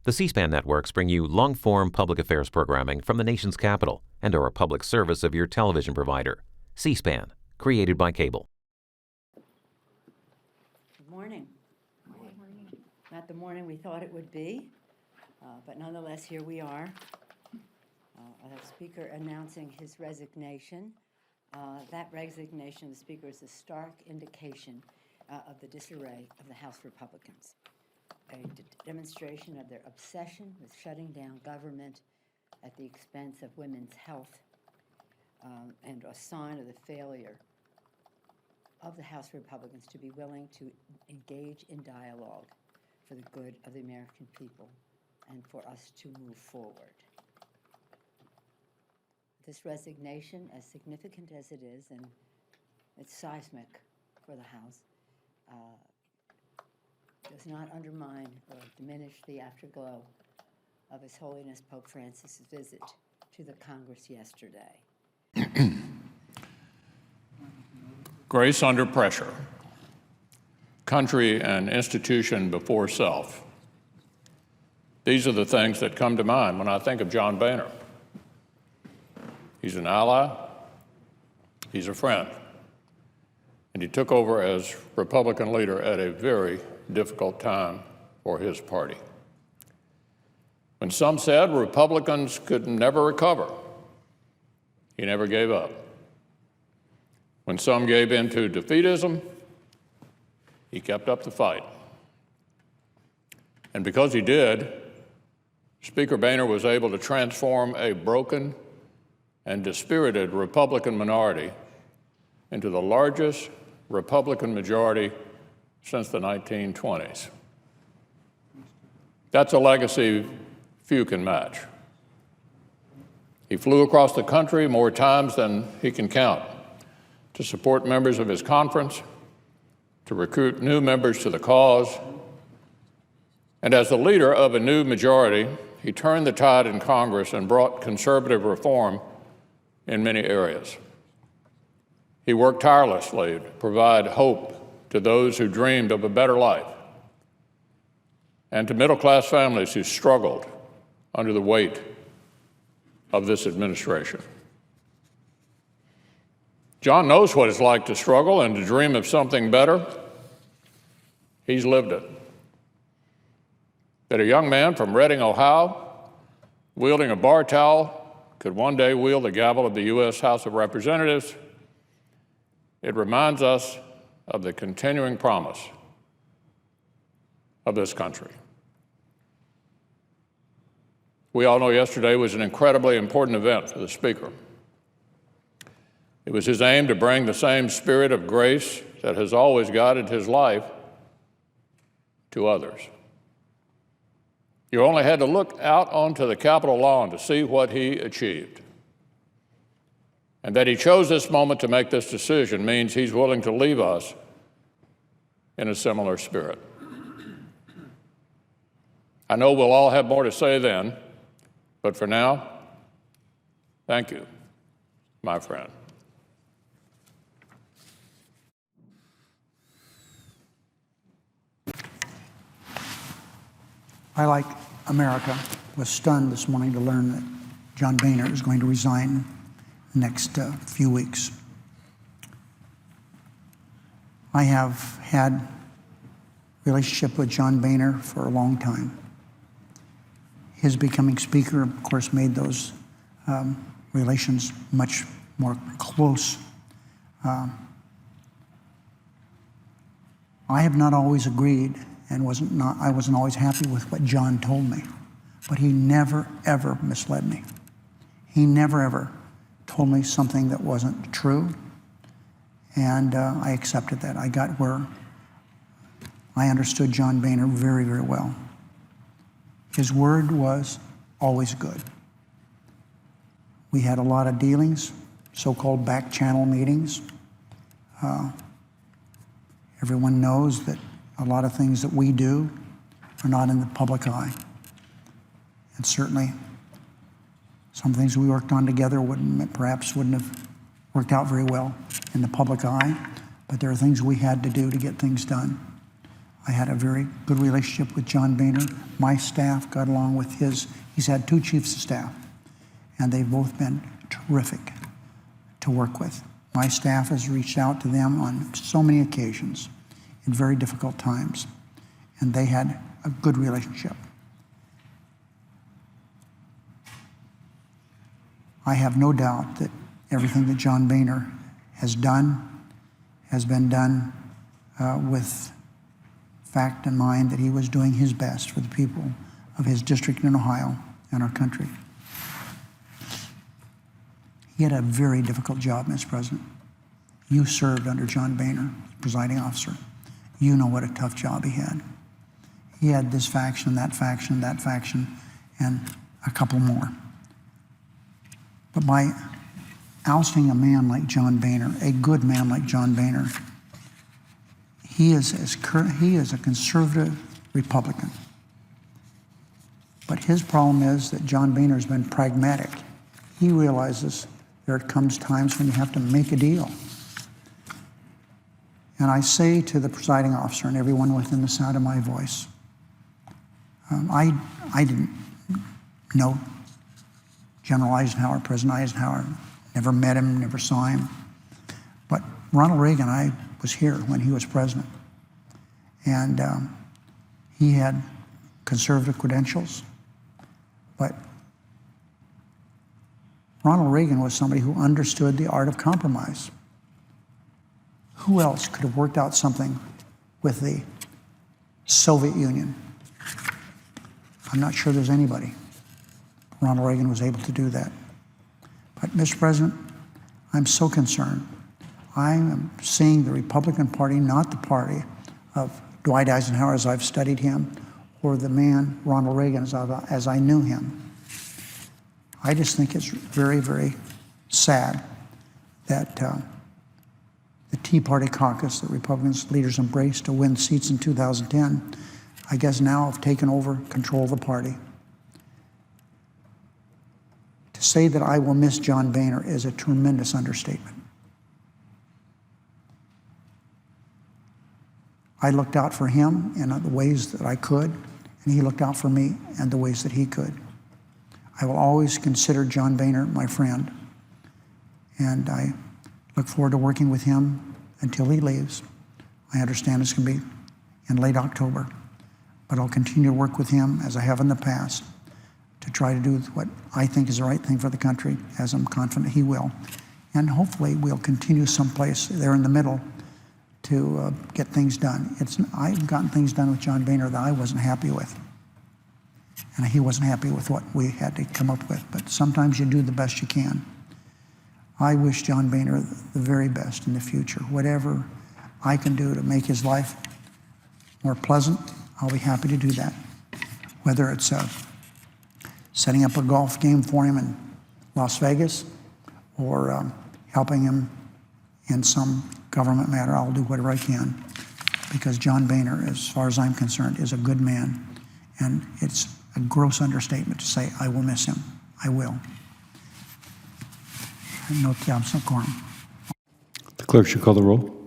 The C-SPAN networks bring you long-form public affairs programming from the nation's capital and are a public service of your television provider. C-SPAN, created by cable. Good morning. Not the morning we thought it would be, but nonetheless, here we are. A speaker announcing his resignation. That resignation of the speaker is a stark indication of the disarray of the House Republicans, a demonstration of their obsession with shutting down government at the expense of women's health, and a sign of the failure of the House Republicans to be willing to engage in dialogue for the good of the American people and for us to move forward. This resignation, as significant as it is, and it's seismic for the House, does not undermine or diminish the afterglow of His Holiness Pope Francis's visit to the Congress yesterday. Grace under pressure, country and institution before self. These are the things that come to mind when I think of John Boehner. He's an ally, he's a friend, and he took over as Republican leader at a very difficult time for his party. When some said Republicans could never recover, he never gave up. When some gave in to defeatism, he kept up the fight. And because he did, Speaker Boehner was able to transform a broken and dispirited Republican minority into the largest Republican majority since the 1920s. That's a legacy few can match. He flew across the country more times than he can count to support members of his conference, to recruit new members to the cause, and as the leader of a new majority, he turned the tide in Congress and brought conservative reform in many areas. He worked tirelessly to provide hope to those who dreamed of a better life and to middle-class families who struggled under the weight of this administration. John knows what it's like to struggle and to dream of something better. He's lived it. That a young man from Reading, Ohio, wielding a bar towel, could one day wield the gavel of the U.S. House of Representatives, it reminds us of the continuing promise of this country. We all know yesterday was an incredibly important event for the Speaker. It was his aim to bring the same spirit of grace that has always guided his life to others. You only had to look out onto the Capitol lawn to see what he achieved. And that he chose this moment to make this decision means he's willing to leave us in a similar spirit. I know we'll all have more to say then, but for now, thank you, my friend. I, like America, was stunned this morning to learn that John Boehner is going to resign the next few weeks. I have had a relationship with John Boehner for a long time. His becoming Speaker, of course, made those relations much more close. I have not always agreed and I wasn't always happy with what John told me, but he never, ever misled me. He never, ever told me something that wasn't true, and I accepted that. I got where I understood John Boehner very, very well. His word was always good. We had a lot of dealings, so-called back channel meetings. Everyone knows that a lot of things that we do are not in the public eye. And certainly, some things we worked on together perhaps wouldn't have worked out very well in the public eye, but there are things we had to do to get things done. I had a very good relationship with John Boehner. My staff got along with his. He's had 2 chiefs of staff, and they've both been terrific to work with. My staff has reached out to them on so many occasions in very difficult times, and they had a good relationship. I have no doubt that everything that John Boehner has done has been done with fact in mind that he was doing his best for the people of his district in Ohio and our country. He had a very difficult job, Mr. President. You served under John Boehner, presiding officer. You know what a tough job he had. He had this faction, that faction, that faction, and a couple more. But by ousting a man like John Boehner, a good man like John Boehner, he is a conservative Republican. But his problem is that John Boehner has been pragmatic. He realizes there comes times when you have to make a deal. And I say to the presiding officer and everyone within the sound of my voice, I didn't know General Eisenhower, President Eisenhower, never met him, never saw him. But Ronald Reagan, I was here when he was president. And he had conservative credentials. But Ronald Reagan was somebody who understood the art of compromise. Who else could have worked out something with the Soviet Union? I'm not sure there's anybody. Ronald Reagan was able to do that. But, Mr. President, I'm so concerned. I am seeing the Republican Party, not the party of Dwight Eisenhower as I've studied him, or the man, Ronald Reagan, as I knew him. I just think it's very, very sad that the Tea Party caucus that Republicans leaders embraced to win seats in 2010, I guess now have taken over control of the party. To say that I will miss John Boehner is a tremendous understatement. I looked out for him in the ways that I could, and he looked out for me in the ways that he could. I will always consider John Boehner my friend, and I look forward to working with him until he leaves. I understand it's going to be in late October, but I'll continue to work with him as I have in the past to try to do what I think is the right thing for the country, as I'm confident he will. And hopefully we'll continue someplace there in the middle to get things done. I've gotten things done with John Boehner that I wasn't happy with. And he wasn't happy with what we had to come up with. But sometimes you do the best you can. I wish John Boehner the very best in the future. Whatever I can do to make his life more pleasant, I'll be happy to do that. Whether it's setting up a golf game for him in Las Vegas or helping him in some government matter, I'll do whatever I can, because John Boehner, as far as I'm concerned, is a good man, and it's a gross understatement to say I will miss him. I will. No quorum. The clerk should call the roll.